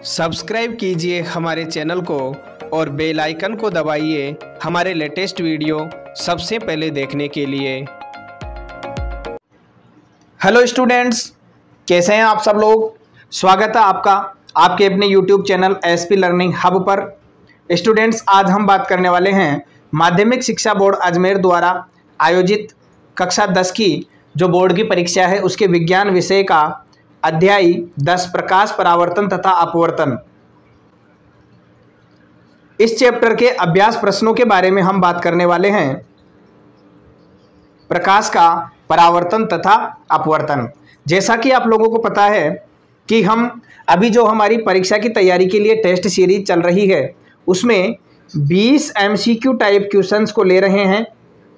Subscribe कीजिए हमारे channel को और बेल आइकन को दबाइए हमारे लेटेस्ट वीडियो सबसे पहले देखने के लिए। हेलो स्टूडेंट्स, कैसे हैं आप सब लोग। स्वागत है आपका आपके अपने YouTube channel SP learning hub पर। स्टूडेंट्स, आज हम बात करने वाले हैं माध्यमिक शिक्षा बोर्ड अजमेर द्वारा आयोजित कक्षा 10 की जो बोर्ड की परीक्षा है उसके विज्ञान विषय का अध्याय 10 प्रकाश, परावर्तन तथा अपवर्तन। इस चैप्टर के अभ्यास प्रश्नों के बारे में हम बात करने वाले हैं। प्रकाश का परावर्तन तथा अपवर्तन। जैसा कि आप लोगों को पता है कि हम अभी जो हमारी परीक्षा की तैयारी के लिए टेस्ट सीरीज चल रही है उसमें 20 एमसीक्यू टाइप क्वेश्चंस को ले रहे हैं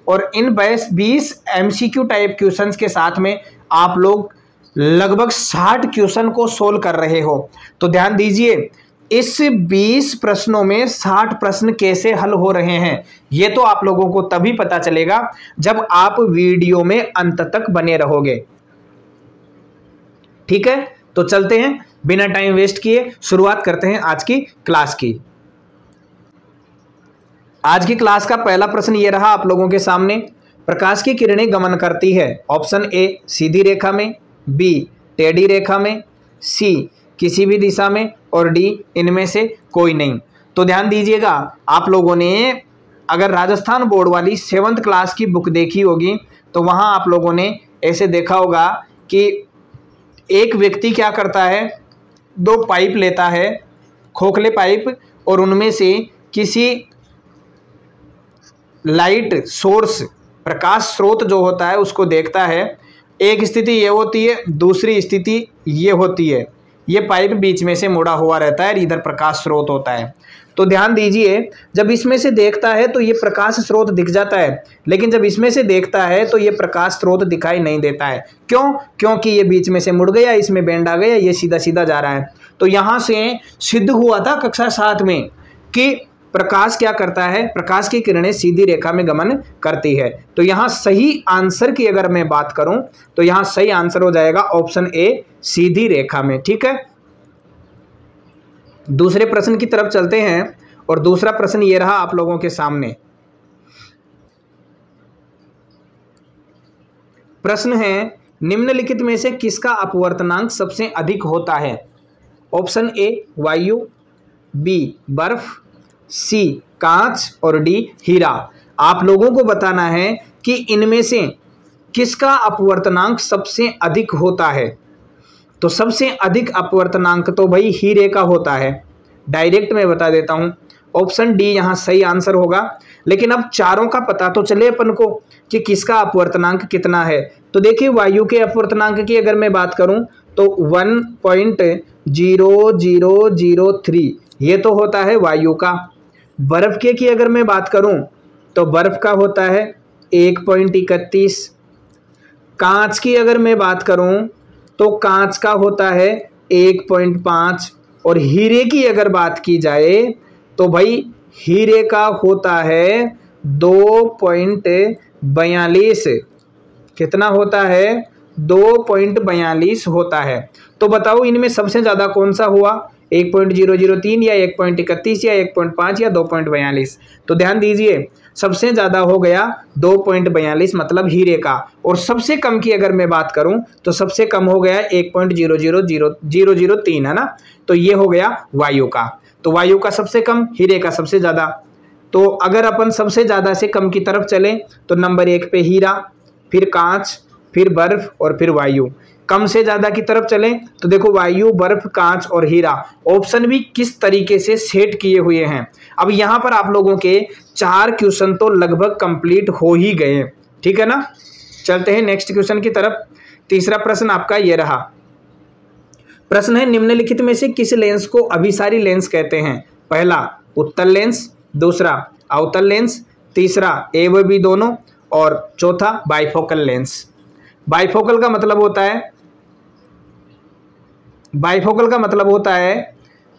और इन 20 एमसीक्यू टाइप क्वेश्चंस के साथ में आप लोग लगभग 60 क्वेश्चन को सोल्व कर रहे हो। तो ध्यान दीजिए, इस 20 प्रश्नों में 60 प्रश्न कैसे हल हो रहे हैं ये तो आप लोगों को तभी पता चलेगा जब आप वीडियो में अंत तक बने रहोगे। ठीक है, तो चलते हैं, बिना टाइम वेस्ट किए शुरुआत करते हैं आज की क्लास की। आज की क्लास का पहला प्रश्न ये रहा आप लोगों के सामने। प्रकाश की किरणें गमन करती है ऑप्शन ए सीधी रेखा में, बी टेढ़ी रेखा में, सी किसी भी दिशा में और डी इनमें से कोई नहीं। तो ध्यान दीजिएगा, आप लोगों ने अगर राजस्थान बोर्ड वाली 7th क्लास की बुक देखी होगी तो वहां आप लोगों ने ऐसे देखा होगा कि एक व्यक्ति क्या करता है, 2 पाइप लेता है, खोखले पाइप, और उनमें से किसी लाइट सोर्स, प्रकाश स्रोत जो होता है उसको देखता है। एक स्थिति ये होती है, दूसरी स्थिति ये होती है। ये पाइप बीच में से मुड़ा हुआ रहता है, इधर प्रकाश स्रोत होता है। तो ध्यान दीजिए, जब इसमें से देखता है तो ये प्रकाश स्रोत दिख जाता है, लेकिन जब इसमें से देखता है तो ये प्रकाश स्रोत दिखाई नहीं देता है। क्यों? क्योंकि ये बीच में से मुड़ गया, इसमें बेंड आ गया, ये सीधा सीधा जा रहा है। तो यहाँ से सिद्ध हुआ था कक्षा 7 में कि प्रकाश क्या करता है, प्रकाश की किरणें सीधी रेखा में गमन करती है। तो यहाँ सही आंसर की अगर मैं बात करूं तो यहाँ सही आंसर हो जाएगा ऑप्शन ए सीधी रेखा में। ठीक है, दूसरे प्रश्न की तरफ चलते हैं और दूसरा प्रश्न ये रहा आप लोगों के सामने। प्रश्न है, निम्नलिखित में से किसका अपवर्तनांक सबसे अधिक होता है। ऑप्शन ए वायु, बी बर्फ, सी कांच और डी हीरा। आप लोगों को बताना है कि इनमें से किसका अपवर्तनांक सबसे अधिक होता है। तो सबसे अधिक अपवर्तनांक तो भाई हीरे का होता है, डायरेक्ट मैं बता देता हूं, ऑप्शन डी यहां सही आंसर होगा। लेकिन अब चारों का पता तो चले अपन को कि किसका अपवर्तनांक कितना है। तो देखिए, वायु के अपवर्तनांक की अगर मैं बात करूं तो 1.0003 ये तो होता है वायु का। बर्फ के की अगर मैं बात करूं तो बर्फ का होता है 1.31। कांच की अगर मैं बात करूं तो कांच का होता है 1.5। और हीरे की अगर बात की जाए तो भाई हीरे का होता है 2.42। कितना होता है? 2.42 होता है। तो बताओ इनमें सबसे ज्यादा कौन सा हुआ, 1.003 या 1.31 या 1.5 या 2.42। तो ध्यान दीजिए, सबसे ज्यादा हो गया 2.42 मतलब हीरे का, और सबसे कम की अगर मैं बात करूं तो सबसे कम हो गया 1.00003 है ना। तो ये हो गया वायु का। तो वायु का सबसे कम, हीरे का सबसे ज्यादा। तो अगर अपन सबसे ज्यादा से कम की तरफ चलें तो नंबर 1 पे हीरा, फिर कांच, फिर बर्फ और फिर वायु। कम से ज्यादा की तरफ चलें तो देखो वायु, बर्फ, कांच और हीरा। ऑप्शन भी किस तरीके से सेट किए हुए हैं। अब यहां पर आप लोगों के 4 क्वेश्चन तो लगभग कंप्लीट हो ही गए। ठीक है ना, चलते हैं नेक्स्ट क्वेश्चन की तरफ। तीसरा प्रश्न आपका ये रहा। प्रश्न है, निम्नलिखित में से किस लेंस को अभिसारी लेंस कहते हैं। पहला उत्तल लेंस, दूसरा अवतल लेंस, तीसरा ए व बी दोनों, और चौथा बाइफोकल लेंस। बाइफोकल का मतलब होता है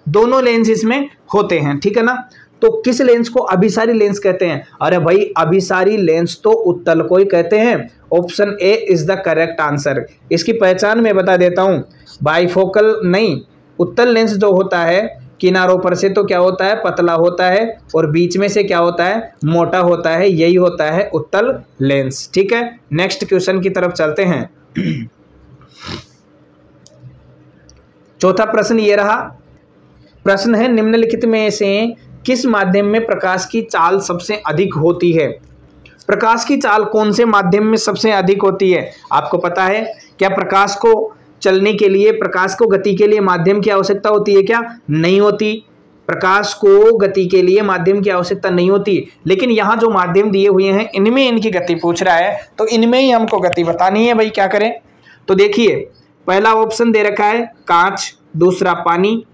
दोनों लेंस इसमें होते हैं। ठीक है ना, तो किस लेंस को अभिसारी लेंस कहते हैं। अरे भाई, अभिसारी लेंस तो उत्तल को ही कहते हैं। Option A is the correct answer. इसकी पहचान मैं बता देता हूं, बाइफोकल नहीं, उत्तल लेंस जो होता है किनारों पर से तो क्या होता है, पतला होता है, और बीच में से क्या होता है, मोटा होता है। यही होता है उत्तल लेंस। ठीक है, नेक्स्ट क्वेश्चन की तरफ चलते हैं। चौथा प्रश्न ये रहा। प्रश्न है, निम्नलिखित में से किस माध्यम में प्रकाश की चाल सबसे अधिक होती है? प्रकाश की चाल कौन से माध्यम में सबसे अधिक होती है? आपको पता है क्या प्रकाश को चलने के लिए, प्रकाश को गति के लिए माध्यम की आवश्यकता होती है क्या? नहीं होती। प्रकाश को गति के लिए माध्यम की आवश्यकता नहीं होती, लेकिन यहाँ जो माध्यम दिए हुए हैं इनमें इनकी गति पूछ रहा है, तो इनमें ही हमको गति बतानी है भाई। क्या करें? तो देखिए, पहला ऑप्शन दे रखा है कांच, दूसरा पानी,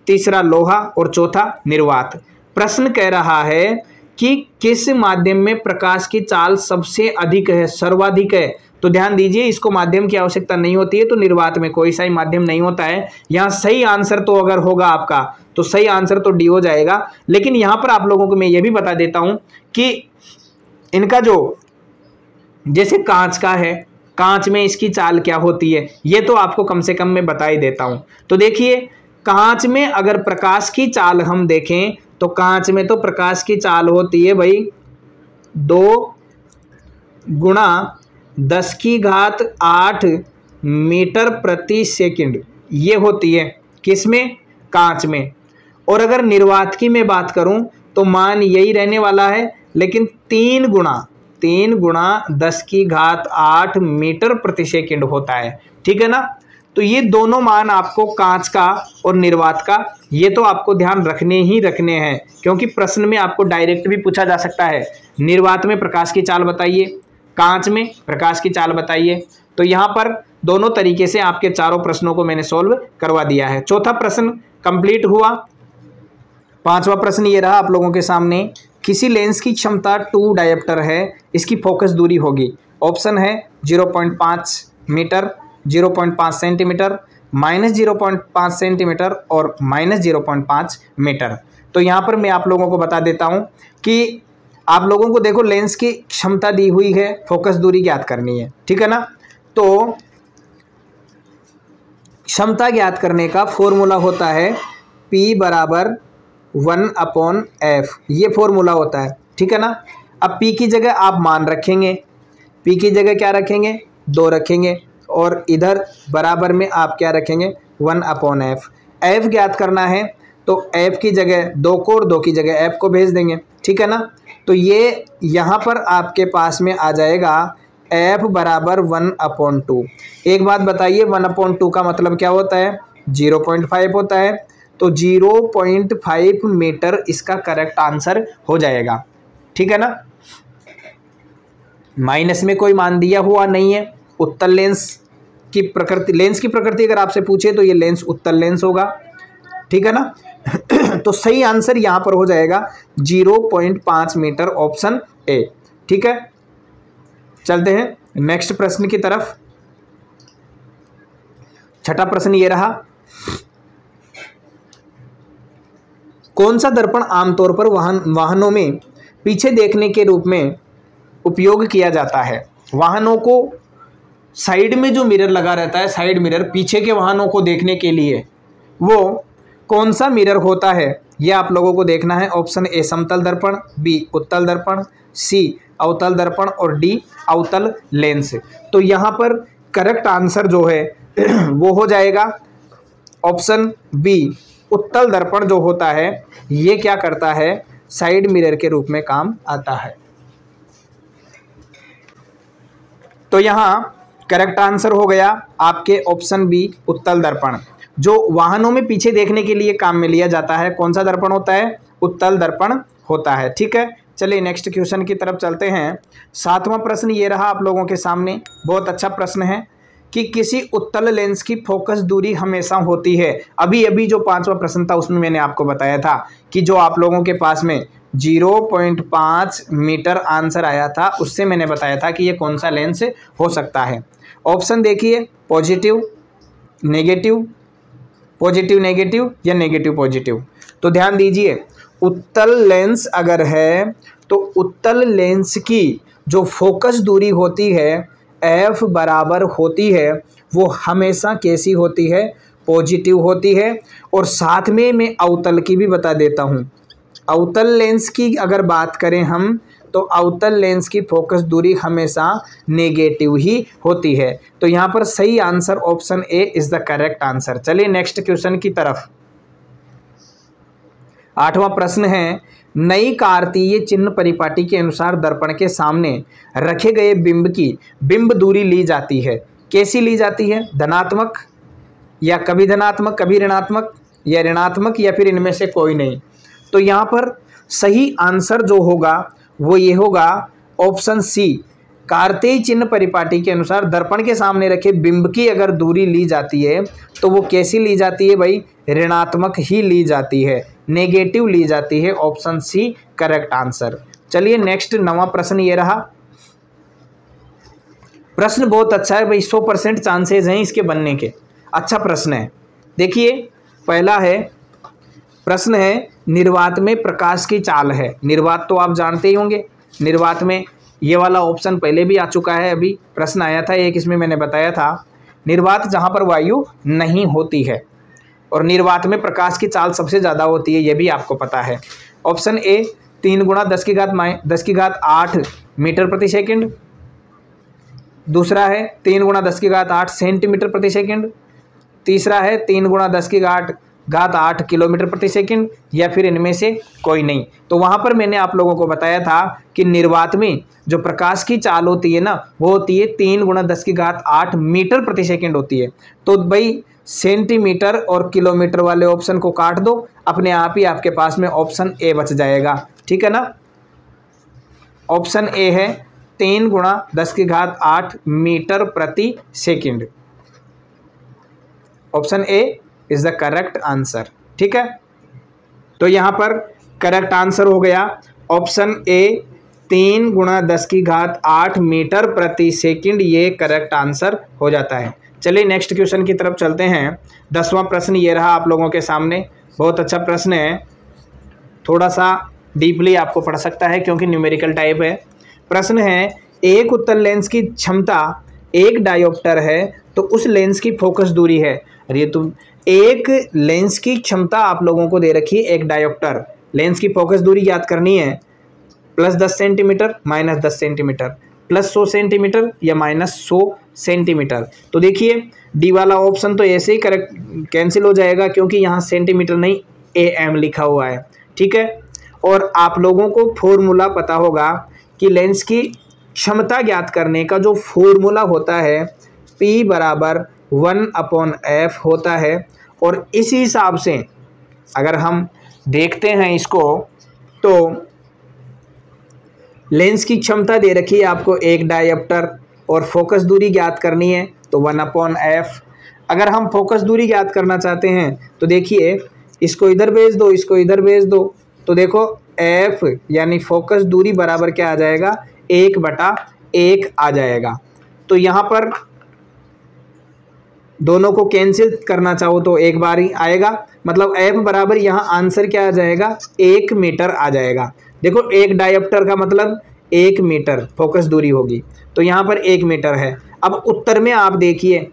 तीसरा लोहा और चौथा निर्वात। प्रश्न कह रहा है कि किस माध्यम में प्रकाश की चाल सबसे अधिक है, सर्वाधिक है? तो ध्यान दीजिए, इसको माध्यम की आवश्यकता नहीं होती है, तो निर्वात में कोई सा ही माध्यम नहीं होता है। यहाँ सही आंसर तो अगर होगा आपका, तो सही आंसर तो डी हो जाएगा। लेकिन यहाँ पर आप लोगों को मैं ये भी बता देता हूँ कि इनका जो, जैसे कांच का है, कांच में इसकी चाल क्या होती है, ये तो आपको कम से कम मैं बता ही देता हूँ। तो देखिए, कांच में अगर प्रकाश की चाल हम देखें तो कांच में तो प्रकाश की चाल होती है भाई 2 × 10⁸ मीटर प्रति सेकंड, ये होती है। किसमें? कांच में। और अगर निर्वात की मैं बात करूं तो मान यही रहने वाला है, लेकिन 3 × 10⁸ मीटर प्रति सेकंड होता है। ठीक है ना? तो ये दोनों मान आपको, कांच का और निर्वात का, ये तो आपको ध्यान रखने ही रखने हैं, क्योंकि प्रश्न में आपको डायरेक्ट भी पूछा जा सकता है, निर्वात में प्रकाश की चाल बताइए, कांच में प्रकाश की चाल बताइए। तो यहाँ पर दोनों तरीके से आपके चारों प्रश्नों को मैंने सॉल्व करवा दिया है। चौथा प्रश्न कंप्लीट हुआ। पांचवा प्रश्न ये रहा आप लोगों के सामने। किसी लेंस की क्षमता 2 डायोप्टर है, इसकी फोकस दूरी होगी। ऑप्शन है 0.5 मीटर, 0.5 सेंटीमीटर, -0.5 सेंटीमीटर और -0.5 मीटर। तो यहाँ पर मैं आप लोगों को बता देता हूँ कि आप लोगों को देखो, लेंस की क्षमता दी हुई है, फोकस दूरी ज्ञात करनी है। ठीक है ना? तो क्षमता ज्ञात करने का फॉर्मूला होता है P = 1/f, ये फॉर्मूला होता है। ठीक है ना? अब P की जगह आप मान रखेंगे, P की जगह क्या रखेंगे? 2 रखेंगे, और इधर बराबर में आप क्या रखेंगे? 1/f। f ज्ञात करना है तो f की जगह 2 को और 2 की जगह f को भेज देंगे। ठीक है ना? तो ये यहाँ पर आपके पास में आ जाएगा f = 1/2। एक बात बताइए, 1/2 का मतलब क्या होता है? 0.5 होता है। तो 0.5 मीटर इसका करेक्ट आंसर हो जाएगा। ठीक है ना? माइनस में कोई मान दिया हुआ नहीं है। उत्तल लेंस की प्रकृति, लेंस की प्रकृति अगर आपसे पूछे तो ये लेंस उत्तल लेंस होगा। ठीक है ना? तो सही आंसर यहाँ पर हो जाएगा 0.5 मीटर, ऑप्शन ए। ठीक है, चलते हैं नेक्स्ट प्रश्न की तरफ। छठा प्रश्न ये रहा। कौन सा दर्पण आमतौर पर वाहनों में पीछे देखने के रूप में उपयोग किया जाता है? वाहनों को साइड में जो मिरर लगा रहता है, साइड मिरर, पीछे के वाहनों को देखने के लिए, वो कौन सा मिरर होता है? यह आप लोगों को देखना है। ऑप्शन ए समतल दर्पण, बी उत्तल दर्पण, सी अवतल दर्पण और डी अवतल लेंस। तो यहाँ पर करेक्ट आंसर जो है वो हो जाएगा ऑप्शन बी, उत्तल दर्पण जो होता है ये क्या करता है? साइड मिरर के रूप में काम आता है। तो यहाँ करेक्ट आंसर हो गया आपके ऑप्शन बी, उत्तल दर्पण, जो वाहनों में पीछे देखने के लिए काम में लिया जाता है। कौन सा दर्पण होता है? उत्तल दर्पण होता है। ठीक है, चलिए नेक्स्ट क्वेश्चन की तरफ चलते हैं। सातवां प्रश्न ये रहा आप लोगों के सामने। बहुत अच्छा प्रश्न है कि किसी उत्तल लेंस की फोकस दूरी हमेशा होती है। अभी अभी जो पांचवा प्रश्न था उसमें मैंने आपको बताया था कि जो आप लोगों के पास में 0.5 मीटर आंसर आया था, उससे मैंने बताया था कि ये कौन सा लेंस हो सकता है। ऑप्शन देखिए, पॉजिटिव, नेगेटिव, पॉजिटिव नेगेटिव या नेगेटिव पॉजिटिव। तो ध्यान दीजिए, उत्तल लेंस अगर है तो उत्तल लेंस की जो फोकस दूरी होती है f बराबर होती है, वो हमेशा कैसी होती है? पॉजिटिव होती है। और साथ में मैं अवतल की भी बता देता हूँ। अवतल लेंस की अगर बात करें हम, तो अवतल लेंस की फोकस दूरी हमेशा नेगेटिव ही होती है। तो यहाँ पर सही answer option A is the correct answer. चलिए नेक्स्ट क्वेश्चन की तरफ। 8वां प्रश्न है, नई कार्तीय चिन्ह परिपाटी के अनुसार दर्पण के सामने रखे गए बिंब की बिंब दूरी ली जाती है। कैसी ली जाती है? धनात्मक, या कभी धनात्मक कभी ऋणात्मक, या ऋणात्मक, या फिर इनमें से कोई नहीं। तो यहाँ पर सही आंसर जो होगा वो ये होगा ऑप्शन सी। कार्तीय चिन्ह परिपाटी के अनुसार दर्पण के सामने रखे बिंब की अगर दूरी ली जाती है तो वो कैसी ली जाती है भाई? ऋणात्मक ही ली जाती है, नेगेटिव ली जाती है। Option c correct answer. चलिए नेक्स्ट 9वां प्रश्न ये रहा। प्रश्न बहुत अच्छा है भाई, 100% चांसेस हैं इसके बनने के। अच्छा प्रश्न है। देखिए पहला है प्रश्न है, निर्वात में प्रकाश की चाल है। निर्वात तो आप जानते ही होंगे। निर्वात में ये वाला ऑप्शन पहले भी आ चुका है, अभी प्रश्न आया था एक, इसमें मैंने बताया था निर्वात जहाँ पर वायु नहीं होती है। और निर्वात में प्रकाश की चाल सबसे ज़्यादा होती है, ये भी आपको पता है। ऑप्शन ए 3 × 10⁸ मीटर प्रति सेकंड। दूसरा है 3 × 10⁸ सेंटीमीटर प्रति सेकंड। तीसरा है 3 × 10⁸ किलोमीटर प्रति सेकंड, या फिर इनमें से कोई नहीं। तो वहाँ पर मैंने आप लोगों को बताया था कि निर्वात में जो प्रकाश की चाल होती है ना, वो होती है 3 × 10⁸ मीटर प्रति सेकंड होती है। तो भाई सेंटीमीटर और किलोमीटर वाले ऑप्शन को काट दो, अपने आप ही आपके पास में ऑप्शन ए बच जाएगा। ठीक है ना? ऑप्शन ए है 3 × 10⁸ मीटर प्रति second. Option A is the correct answer. ठीक है, तो यहाँ पर करेक्ट आंसर हो गया ऑप्शन ए 3 × 10⁸ मीटर प्रति सेकंड, ये करेक्ट आंसर हो जाता है। चलिए नेक्स्ट क्वेश्चन की तरफ चलते हैं। 10वां प्रश्न ये रहा आप लोगों के सामने। बहुत अच्छा प्रश्न है, थोड़ा सा डीपली आपको पढ़ सकता है क्योंकि न्यूमेरिकल टाइप है। प्रश्न है, एक उत्तल लेंस की क्षमता 1 डायोप्टर है तो उस लेंस की फोकस दूरी है। अरे तुम एक लेंस की क्षमता आप लोगों को दे रखी है 1 डायोप्टर, लेंस की फोकस दूरी याद करनी है +10 सेंटीमीटर -10 सेंटीमीटर, +100 सेंटीमीटर या -100 सेंटीमीटर। तो देखिए डी वाला ऑप्शन तो ऐसे ही करेक्ट कैंसिल हो जाएगा क्योंकि यहाँ सेंटीमीटर नहीं AM लिखा हुआ है। ठीक है, और आप लोगों को फॉर्मूला पता होगा कि लेंस की क्षमता ज्ञात करने का जो फॉर्मूला होता है P = 1/f होता है। और इसी हिसाब से अगर हम देखते हैं इसको, तो लेंस की क्षमता दे रखी है आपको 1 डायोप्टर और फोकस दूरी ज्ञात करनी है तो 1/f। अगर हम फोकस दूरी ज्ञात करना चाहते हैं तो देखिए इसको इधर भेज दो, इसको इधर भेज दो, तो देखो f यानी फोकस दूरी बराबर क्या आ जाएगा? 1/1 आ जाएगा। तो यहाँ पर दोनों को कैंसिल करना चाहो तो एक बार ही आएगा, मतलब f बराबर यहाँ आंसर क्या आ जाएगा? 1 मीटर आ जाएगा। देखो 1 डायोप्टर का मतलब 1 मीटर फोकस दूरी होगी, तो यहाँ पर 1 मीटर है। अब उत्तर में आप देखिए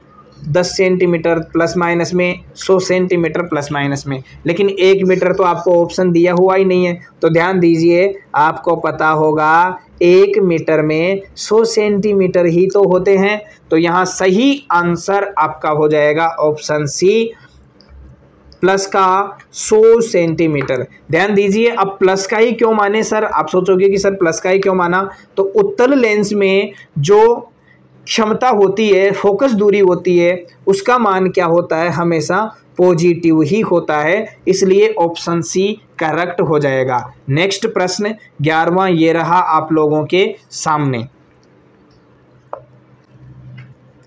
10 सेंटीमीटर प्लस माइनस में, 100 सेंटीमीटर प्लस माइनस में, लेकिन 1 मीटर तो आपको ऑप्शन दिया हुआ ही नहीं है। तो ध्यान दीजिए, आपको पता होगा 1 मीटर में 100 सेंटीमीटर ही तो होते हैं। तो यहाँ सही आंसर आपका हो जाएगा ऑप्शन सी, प्लस का 100 सेंटीमीटर। ध्यान दीजिए, अब प्लस का ही क्यों माने सर? आप सोचोगे कि सर प्लस का ही क्यों माना? तो उत्तल लेंस में जो क्षमता होती है, फोकस दूरी होती है, उसका मान क्या होता है? हमेशा पॉजिटिव ही होता है, इसलिए ऑप्शन सी करेक्ट हो जाएगा। नेक्स्ट प्रश्न 11वां ये रहा आप लोगों के सामने।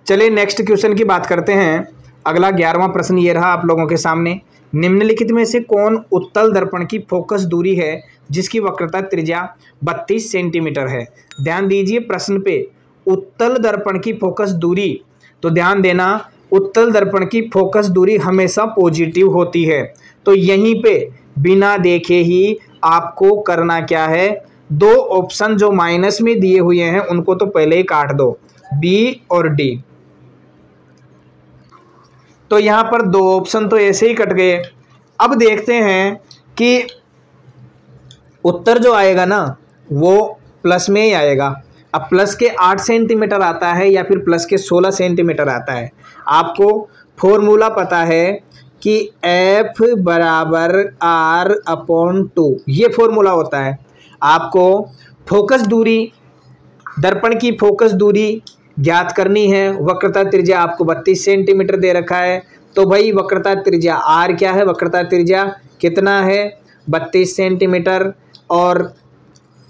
चलिए नेक्स्ट क्वेश्चन की बात करते हैं। अगला 11वां प्रश्न ये रहा आप लोगों के सामने। निम्नलिखित में से कौन उत्तल दर्पण की फोकस दूरी है जिसकी वक्रता त्रिज्या 32 सेंटीमीटर है? ध्यान दीजिए प्रश्न पे, उत्तल दर्पण की फोकस दूरी, तो ध्यान देना उत्तल दर्पण की फोकस दूरी हमेशा पॉजिटिव होती है। तो यहीं पे बिना देखे ही आपको करना क्या है? 2 ऑप्शन जो माइनस में दिए हुए हैं उनको तो पहले ही काट दो, B और D। तो यहाँ पर 2 ऑप्शन तो ऐसे ही कट गए। अब देखते हैं कि उत्तर जो आएगा ना वो प्लस में ही आएगा। अब प्लस के 8 सेंटीमीटर आता है या फिर प्लस के 16 सेंटीमीटर आता है। आपको फॉर्मूला पता है कि F बराबर R/2, ये फॉर्मूला होता है। आपको फोकस दूरी, दर्पण की फोकस दूरी ज्ञात करनी है। वक्रता त्रिज्या आपको 32 सेंटीमीटर दे रखा है, तो भाई वक्रता त्रिज्या R क्या है, वक्रता त्रिज्या कितना है 32 सेंटीमीटर, और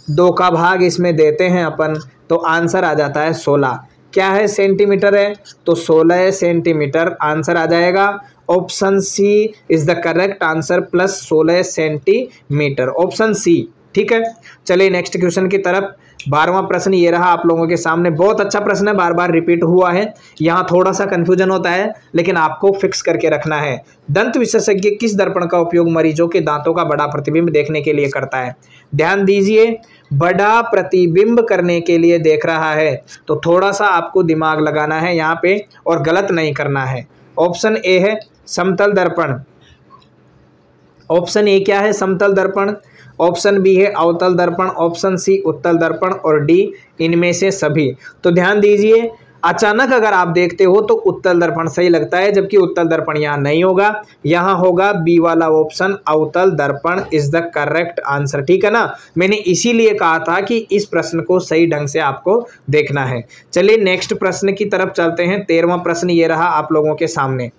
2 का भाग इसमें देते हैं अपन, तो आंसर आ जाता है 16। क्या है, सेंटीमीटर है, तो 16 सेंटीमीटर आंसर आ जाएगा। Option c is the correct answer, plus 16 centimetre, option c. ठीक है, चलिए नेक्स्ट क्वेश्चन की तरफ। 12वां प्रश्न ये रहा आप लोगों के सामने। बहुत अच्छा प्रश्न है, बार बार रिपीट हुआ है, यहाँ थोड़ा सा कंफ्यूजन होता है लेकिन आपको फिक्स करके रखना है। दंत विशेषज्ञ किस दर्पण का उपयोग मरीजों के दांतों का बड़ा प्रतिबिंब देखने के लिए करता है? ध्यान दीजिए, बड़ा प्रतिबिंब करने के लिए देख रहा है, तो थोड़ा सा आपको दिमाग लगाना है यहाँ पे और गलत नहीं करना है। ऑप्शन ए है समतल दर्पण, ऑप्शन ए क्या है, समतल दर्पण, ऑप्शन बी है अवतल दर्पण, ऑप्शन सी उत्तल दर्पण, और डी इनमें से सभी। तो ध्यान दीजिए, अचानक अगर आप देखते हो तो उत्तल दर्पण सही लगता है, जबकि उत्तल दर्पण यहाँ नहीं होगा, यहाँ होगा बी वाला ऑप्शन, अवतल दर्पण इज द करेक्ट आंसर। ठीक है ना, मैंने इसीलिए कहा था कि इस प्रश्न को सही ढंग से आपको देखना है। चलिए नेक्स्ट प्रश्न की तरफ चलते हैं। 13वां प्रश्न ये रहा आप लोगों के सामने।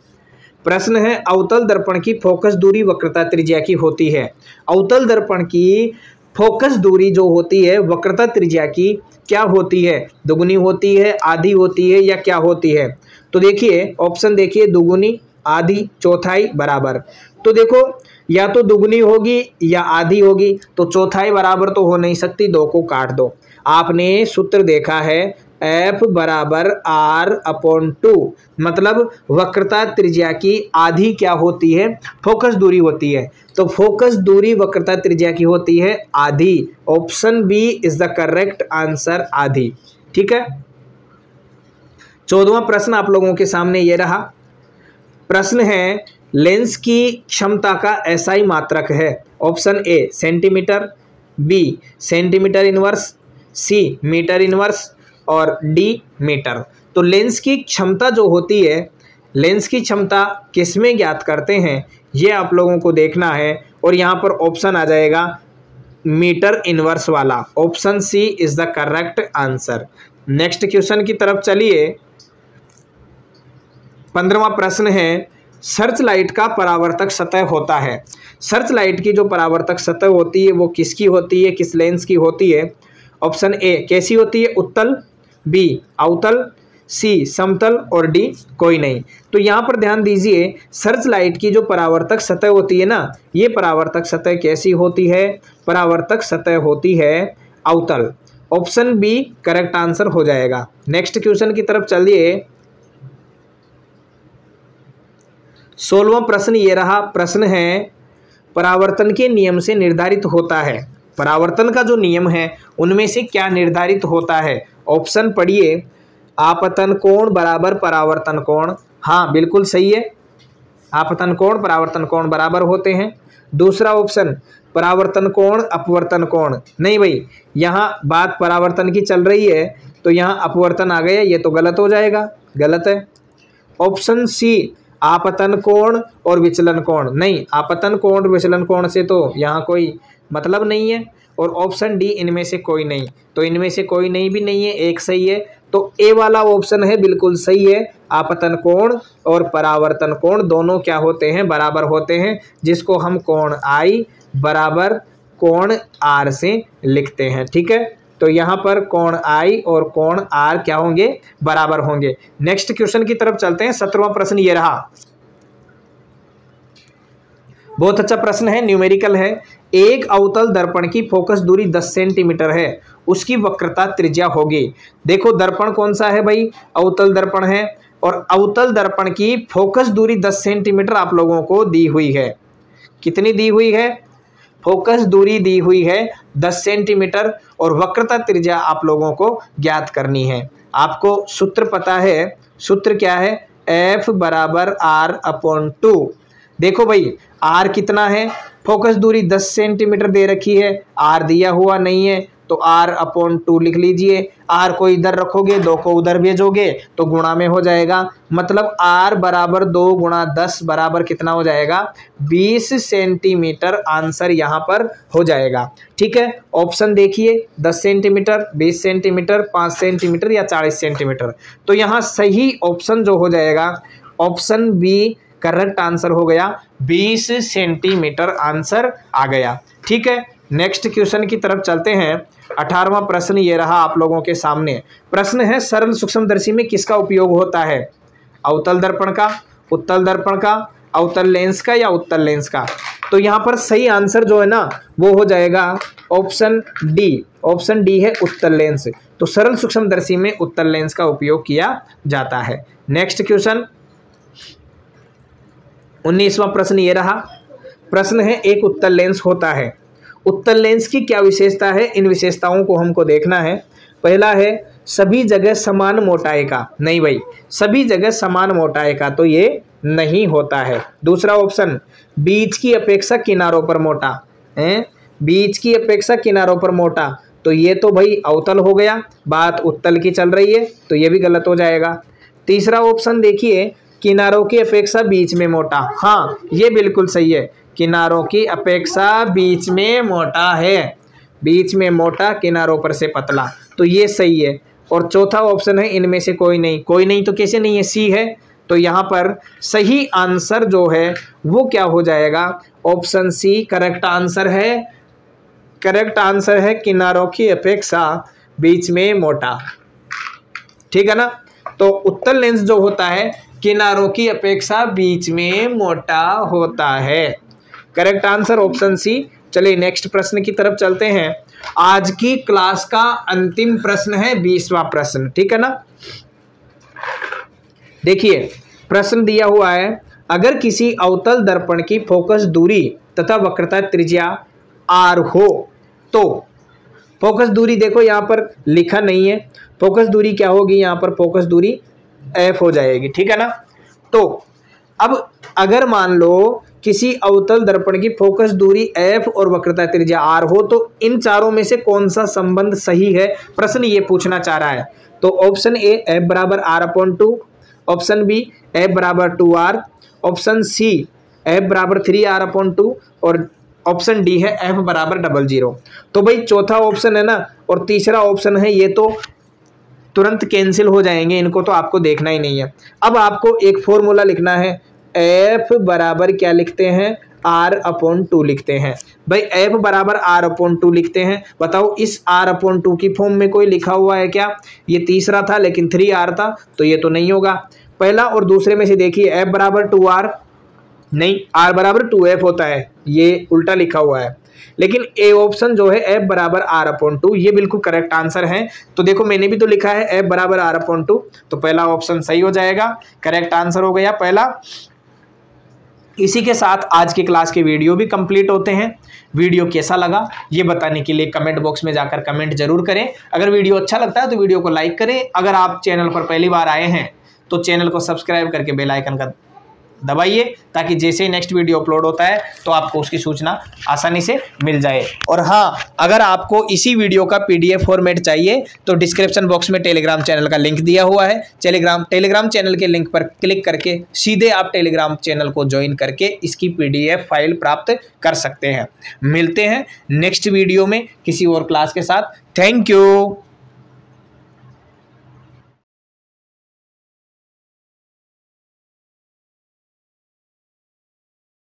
प्रश्न है, अवतल दर्पण की फोकस दूरी वक्रता त्रिज्या की होती है। अवतल दर्पण की फोकस दूरी जो होती है वक्रता त्रिज्या की क्या होती है? दुगुनी होती है, आधी होती है, या क्या होती है? तो देखिए ऑप्शन देखिए, दुगुनी, आधी, चौथाई, बराबर। तो देखो या तो दुगुनी होगी या आधी होगी, तो चौथाई बराबर तो हो नहीं सकती, 2 को काट दो। आपने सूत्र देखा है F बराबर R/2, मतलब वक्रता त्रिज्या की आधी क्या होती है? फोकस दूरी होती है। तो फोकस दूरी वक्रता त्रिज्या की होती है आधी। Option b is the correct answer, आधी। ठीक है, 14वां प्रश्न आप लोगों के सामने ये रहा। प्रश्न है, लेंस की क्षमता का SI मात्रक है। Option a centimetre, b centimetre inverse, c metre inverse, और डी मीटर। तो लेंस की क्षमता जो होती है, लेंस की क्षमता किसमें ज्ञात करते हैं ये आप लोगों को देखना है, और यहाँ पर ऑप्शन आ जाएगा मीटर इनवर्स वाला। Option c is the correct answer. Next question की तरफ चलिए। 15वां प्रश्न है, सर्च लाइट का परावर्तक सतह होता है। सर्च लाइट की जो परावर्तक सतह होती है वो किसकी होती है, किस लेंस की होती है? ऑप्शन ए कैसी होती है, उत्तल, बी अवतल, सी समतल, और डी कोई नहीं। तो यहाँ पर ध्यान दीजिए, सर्च लाइट की जो परावर्तक सतह होती है ना, ये परावर्तक सतह कैसी होती है? परावर्तक सतह होती है अवतल। ऑप्शन बी करेक्ट आंसर हो जाएगा। नेक्स्ट क्वेश्चन की तरफ चलिए। 16वां प्रश्न ये रहा। प्रश्न है, परावर्तन के नियम से निर्धारित होता है। परावर्तन का जो नियम है उनमें से क्या निर्धारित होता है? ऑप्शन पढ़िए, आपतन कोण बराबर परावर्तन कोण। हाँ बिल्कुल सही है, आपतन कोण परावर्तन कोण बराबर होते हैं। दूसरा ऑप्शन, परावर्तन कोण अपवर्तन कोण। नहीं भाई, यहाँ बात परावर्तन की चल रही है तो यहाँ अपवर्तन आ गया, ये तो गलत हो जाएगा, गलत है। ऑप्शन सी, आपतन कोण और विचलन कोण। नहीं, आपतन कोण और विचलन कोण से तो यहाँ कोई मतलब नहीं है। और ऑप्शन डी, इनमें से कोई नहीं। तो इनमें से कोई नहीं भी नहीं है, एक सही है। तो ए वाला ऑप्शन है बिल्कुल सही है। आपतन कोण और परावर्तन कोण दोनों क्या होते हैं? बराबर होते हैं, जिसको हम कोण आई बराबर कोण आर से लिखते हैं। ठीक है, तो यहाँ पर कोण आई और कोण आर क्या होंगे? बराबर होंगे। नेक्स्ट क्वेश्चन की तरफ चलते हैं। 17वां प्रश्न ये रहा। बहुत अच्छा प्रश्न है, न्यूमेरिकल है। एक अवतल दर्पण की फोकस दूरी 10 सेंटीमीटर है, उसकी वक्रता त्रिज्या होगी। देखो दर्पण कौन सा है भाई? अवतल दर्पण है, और अवतल दर्पण की फोकस दूरी 10 सेंटीमीटर आप लोगों को दी हुई है। कितनी दी हुई है? फोकस दूरी दी हुई है 10 सेंटीमीटर, और वक्रता त्रिज्या आप लोगों को ज्ञात करनी है। आपको सूत्र पता है, सूत्र क्या है? F बराबर R/2। देखो भाई R कितना है, फोकस दूरी 10 सेंटीमीटर दे रखी है, R दिया हुआ नहीं है तो R/2 लिख लीजिए। R को इधर रखोगे, 2 को उधर भेजोगे तो गुणा में हो जाएगा, मतलब R बराबर 2 गुणा 10 बराबर कितना हो जाएगा, 20 सेंटीमीटर आंसर यहाँ पर हो जाएगा। ठीक है, ऑप्शन देखिए 10 सेंटीमीटर, 20 सेंटीमीटर, 5 सेंटीमीटर या 40 सेंटीमीटर। तो यहाँ सही ऑप्शन जो हो जाएगा ऑप्शन बी करेक्ट आंसर हो गया, 20 सेंटीमीटर आंसर आ गया। ठीक है, नेक्स्ट क्वेश्चन की तरफ चलते हैं। 18वां प्रश्न ये रहा आप लोगों के सामने। प्रश्न है सरल सूक्ष्मदर्शी में किसका उपयोग होता है, अवतल दर्पण का, उत्तल दर्पण का, अवतल लेंस का या उत्तल लेंस का। तो यहाँ पर सही आंसर जो है ना वो हो जाएगा ऑप्शन डी। ऑप्शन डी है उत्तल लेंस। तो सरल सूक्ष्मदर्शी में उत्तल लेंस का उपयोग किया जाता है। नेक्स्ट क्वेश्चन 19वां प्रश्न ये रहा। प्रश्न है एक उत्तल लेंस होता है, उत्तल लेंस की क्या विशेषता है, इन विशेषताओं को हमको देखना है। पहला है सभी जगह समान मोटाई का, नहीं भाई सभी जगह समान मोटाई का तो ये नहीं होता है। दूसरा ऑप्शन बीच की अपेक्षा किनारों पर मोटा है, बीच की अपेक्षा किनारों पर मोटा तो ये तो भाई अवतल हो गया, बात उत्तल की चल रही है तो ये भी गलत हो जाएगा। तीसरा ऑप्शन देखिए किनारों की अपेक्षा बीच में मोटा, हाँ ये बिल्कुल सही है, किनारों की अपेक्षा बीच में मोटा है, बीच में मोटा किनारों पर से पतला तो ये सही है। और चौथा ऑप्शन है इनमें से कोई नहीं, कोई नहीं तो कैसे नहीं है, सी है। तो यहाँ पर सही आंसर जो है वो क्या हो जाएगा, ऑप्शन सी करेक्ट आंसर है। करेक्ट आंसर है किनारों की अपेक्षा बीच में मोटा। ठीक है ना, तो उत्तल लेंस जो होता है किनारों की अपेक्षा बीच में मोटा होता है। Correct answer option c. चलिए नेक्स्ट प्रश्न की तरफ चलते हैं। आज की क्लास का अंतिम प्रश्न है 20वां प्रश्न। ठीक है ना, देखिए प्रश्न दिया हुआ है अगर किसी अवतल दर्पण की फोकस दूरी तथा वक्रता त्रिज्या r हो तो फोकस दूरी देखो यहाँ पर लिखा नहीं है, फोकस दूरी क्या होगी, यहाँ पर फोकस दूरी f हो जाएगी। ठीक है ना, तो अब अगर मान लो किसी अवतल दर्पण की फोकस दूरी f और वक्रता त्रिज्या r हो तो इन चारों में से कौन सा संबंध सही है, प्रश्न ये पूछना चाह रहा है। तो ऑप्शन ए f बराबर r/2, ऑप्शन बी f बराबर 2r, ऑप्शन सी f बराबर 3r/2 और ऑप्शन डी है f बराबर 00। तो भाई चौथा ऑप्शन है ना और तीसरा ऑप्शन है ये तो तुरंत कैंसिल हो जाएंगे, इनको तो आपको देखना ही नहीं है। अब आपको एक फॉर्मूला लिखना है, f बराबर क्या लिखते हैं, r/2 लिखते हैं। भाई f बराबर r/2 लिखते हैं, बताओ इस r/2 की फॉर्म में कोई लिखा हुआ है क्या, ये तीसरा था लेकिन 3r था तो ये तो नहीं होगा। पहला और दूसरे में से देखिए f बराबर 2r नहीं, r बराबर 2f होता है, ये उल्टा लिखा हुआ है। लेकिन ए ऑप्शन जो है f बराबर r/2 ये बिल्कुल करेक्ट आंसर है। तो देखो मैंने भी तो लिखा है f बराबर r/2 तो पहला ऑप्शन सही हो जाएगा, करेक्ट आंसर हो गया पहला। इसी के साथ आज की क्लास के वीडियो भी कंप्लीट होते हैं। वीडियो कैसा लगा ये बताने के लिए कमेंट बॉक्स में जाकर कमेंट जरूर करें। अगर वीडियो अच्छा लगता है तो वीडियो को लाइक करें। अगर आप चैनल पर पहली बार आए हैं तो चैनल को सब्सक्राइब करके बेल आइकन का दबाइए ताकि जैसे ही नेक्स्ट वीडियो अपलोड होता है तो आपको उसकी सूचना आसानी से मिल जाए। और हाँ, अगर आपको इसी वीडियो का PDF फॉर्मेट चाहिए तो डिस्क्रिप्शन बॉक्स में टेलीग्राम चैनल का लिंक दिया हुआ है। टेलीग्राम चैनल के लिंक पर क्लिक करके सीधे आप टेलीग्राम चैनल को ज्वाइन करके इसकी PDF फाइल प्राप्त कर सकते हैं। मिलते हैं नेक्स्ट वीडियो में किसी और क्लास के साथ। Thank you.